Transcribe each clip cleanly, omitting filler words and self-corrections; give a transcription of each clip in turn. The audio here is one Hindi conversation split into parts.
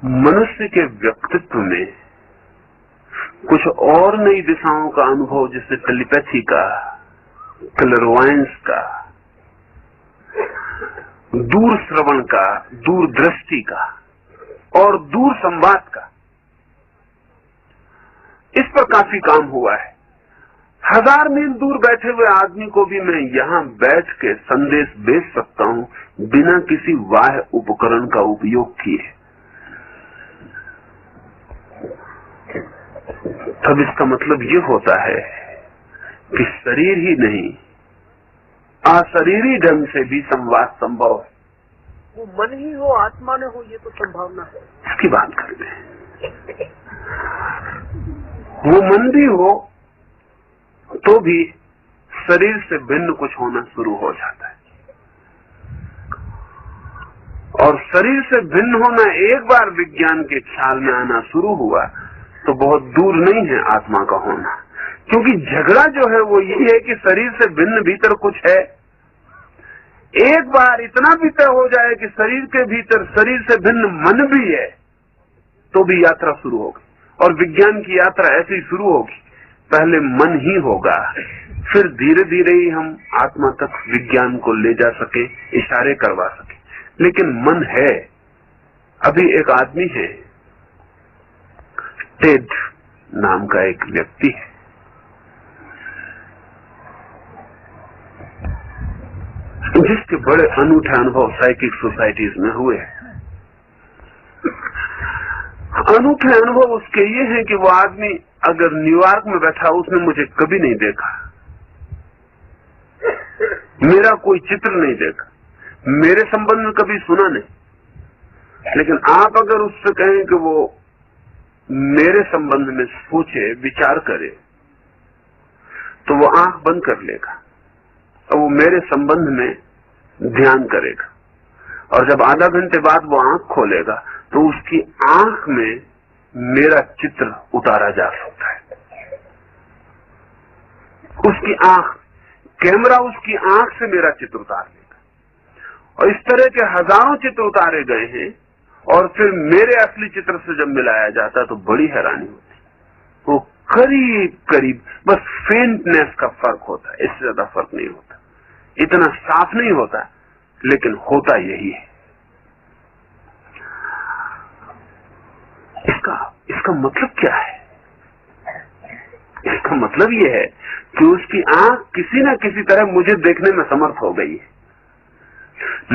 मनुष्य के व्यक्तित्व में कुछ और नई दिशाओं का अनुभव, जैसे टेलीपैथी का, क्लरवायंस का, दूर श्रवण का, दूर दृष्टि का और दूर संवाद का, इस पर काफी काम हुआ है। 1000 मील दूर बैठे हुए आदमी को भी मैं यहां बैठ के संदेश भेज सकता हूं बिना किसी बाह्य उपकरण का उपयोग किए। तब इसका मतलब ये होता है कि शरीर ही नहीं, अशरीरी ढंग से भी संवाद संभव है। वो मन ही हो, आत्मा ने हो, ये तो संभावना है। इसकी बात करते हैं। वो मन भी हो तो भी शरीर से भिन्न कुछ होना शुरू हो जाता है, और शरीर से भिन्न होना एक बार विज्ञान के ख्याल में आना शुरू हुआ तो बहुत दूर नहीं है आत्मा का होना। क्योंकि झगड़ा जो है वो ये है कि शरीर से भिन्न भीतर कुछ है। एक बार इतना भी तय हो जाए कि शरीर के भीतर शरीर से भिन्न मन भी है तो भी यात्रा शुरू होगी, और विज्ञान की यात्रा ऐसे ही शुरू होगी। पहले मन ही होगा, फिर धीरे धीरे ही हम आत्मा तक विज्ञान को ले जा सके, इशारे करवा सके। लेकिन मन है। अभी एक आदमी है, टेड नाम का एक व्यक्ति है, जिसके बड़े अनूठे अनुभव साइकिक सोसाइटीज में हुए। अनूठे अनुभव उसके ये हैं कि वो आदमी अगर न्यूयॉर्क में बैठा, उसने मुझे कभी नहीं देखा, मेरा कोई चित्र नहीं देखा, मेरे संबंध में कभी सुना नहीं। लेकिन आप अगर उससे कहें कि वो मेरे संबंध में सोचे, विचार करे, तो वो आंख बंद कर लेगा और वो मेरे संबंध में ध्यान करेगा। और जब आधा घंटे बाद वो आंख खोलेगा तो उसकी आंख में मेरा चित्र उतारा जा सकता है। उसकी आंख, कैमरा उसकी आंख से मेरा चित्र उतार लेगा। और इस तरह के हजारों चित्र उतारे गए हैं, और फिर मेरे असली चित्र से जब मिलाया जाता तो बड़ी हैरानी होती। वो करीब करीब बस फेंटनेस का फर्क होता है, इससे ज्यादा फर्क नहीं होता। इतना साफ नहीं होता, लेकिन होता यही है। इसका मतलब क्या है? इसका मतलब यह है कि उसकी आंख किसी न किसी तरह मुझे देखने में समर्थ हो गई है।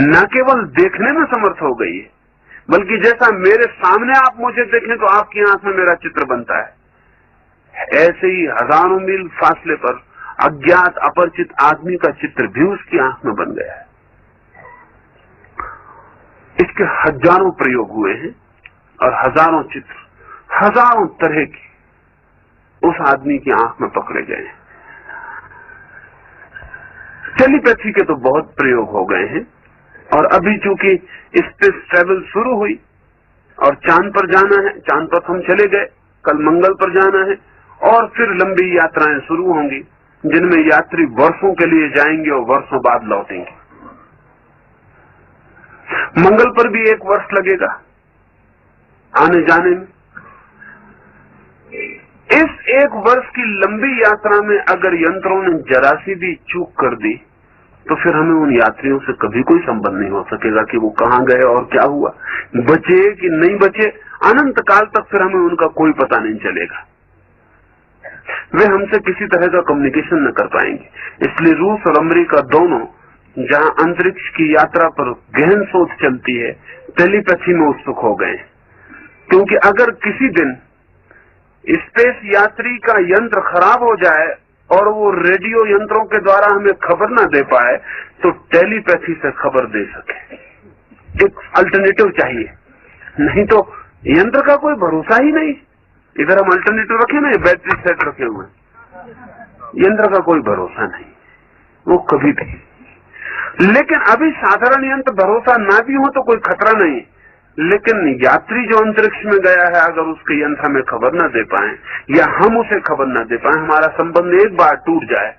न केवल देखने में समर्थ हो गई है, बल्कि जैसा मेरे सामने आप मुझे देखें तो आपकी आंख में मेरा चित्र बनता है, ऐसे ही हजारों मील फासले पर अज्ञात अपरिचित आदमी का चित्र भी उसकी आंख में बन गया है। इसके हजारों प्रयोग हुए हैं और हजारों चित्र, हजारों तरह के उस आदमी की आंख में पकड़े गए हैं। टेलीपैथी के तो बहुत प्रयोग हो गए हैं, और अभी चूंकि स्पेस ट्रेवल शुरू हुई और चांद पर जाना है, चांद पर हम चले गए, कल मंगल पर जाना है, और फिर लंबी यात्राएं शुरू होंगी जिनमें यात्री वर्षों के लिए जाएंगे और वर्षों बाद लौटेंगे। मंगल पर भी 1 वर्ष लगेगा आने जाने में। इस 1 वर्ष की लंबी यात्रा में अगर यंत्रों ने जरा सी भी चूक कर दी तो फिर हमें उन यात्रियों से कभी कोई संबंध नहीं हो सकेगा कि वो कहां गए और क्या हुआ, बचे कि नहीं बचे। अनंत काल तक फिर हमें उनका कोई पता नहीं चलेगा। वे हमसे किसी तरह का कम्युनिकेशन न कर पाएंगे। इसलिए रूस और अमेरिका दोनों, जहां अंतरिक्ष की यात्रा पर गहन शोध चलती है, टेलीपैथी में उत्सुक हो गए। क्योंकि अगर किसी दिन स्पेस यात्री का यंत्र खराब हो जाए और वो रेडियो यंत्रों के द्वारा हमें खबर ना दे पाए, तो टेलीपैथी से खबर दे सके। एक अल्टरनेटिव चाहिए, नहीं तो यंत्र का कोई भरोसा ही नहीं। इधर हम अल्टरनेटिव रखे ना, बैटरी सेट रखे हुए, यंत्र का कोई भरोसा नहीं, वो कभी भी। लेकिन अभी साधारण यंत्र भरोसा ना भी हो तो कोई खतरा नहीं, लेकिन यात्री जो अंतरिक्ष में गया है, अगर उसके यंत्र हमें खबर न दे पाए या हम उसे खबर न दे पाए, हमारा संबंध एक बार टूट जाए,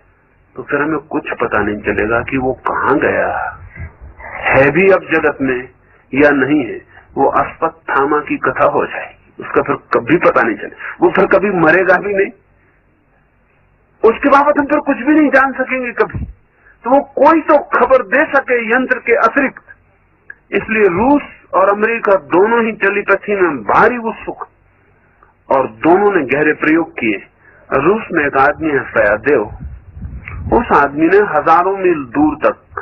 तो फिर हमें कुछ पता नहीं चलेगा कि वो कहां गया है भी अब जगत में या नहीं है। वो अश्वत्थामा की कथा हो जाएगी, उसका फिर कभी पता नहीं चले, वो फिर कभी मरेगा भी नहीं, उसके बाबत हम फिर कुछ भी नहीं जान सकेंगे कभी। तो वो कोई तो खबर दे सके यंत्र के अतिरिक्त। इसलिए रूस और अमेरिका दोनों ही टेलीपैथी में भारी उत्सुक और दोनों ने गहरे प्रयोग किए। रूस में एक आदमी है फयादेव, उस आदमी ने हजारों मील दूर तक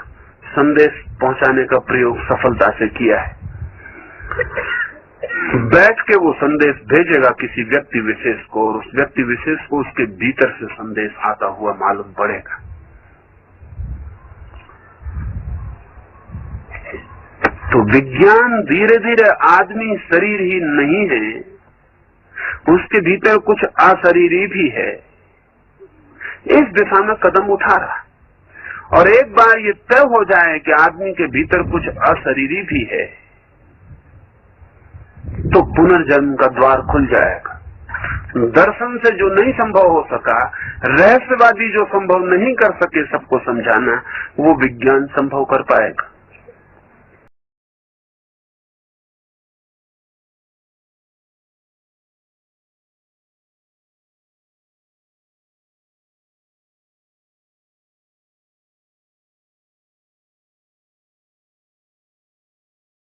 संदेश पहुंचाने का प्रयोग सफलता से किया है। बैठ के वो संदेश भेजेगा किसी व्यक्ति विशेष को और उस व्यक्ति विशेष को उसके भीतर से संदेश आता हुआ मालूम पड़ेगा। तो विज्ञान धीरे धीरे आदमी शरीर ही नहीं है, उसके भीतर कुछ अशरीरी भी है, इस दिशा में कदम उठा रहा। और एक बार ये तय हो जाए कि आदमी के भीतर कुछ अशरीरी भी है, तो पुनर्जन्म का द्वार खुल जाएगा। दर्शन से जो नहीं संभव हो सका, रहस्यवादी जो संभव नहीं कर सके सबको समझाना, वो विज्ञान संभव कर पाएगा।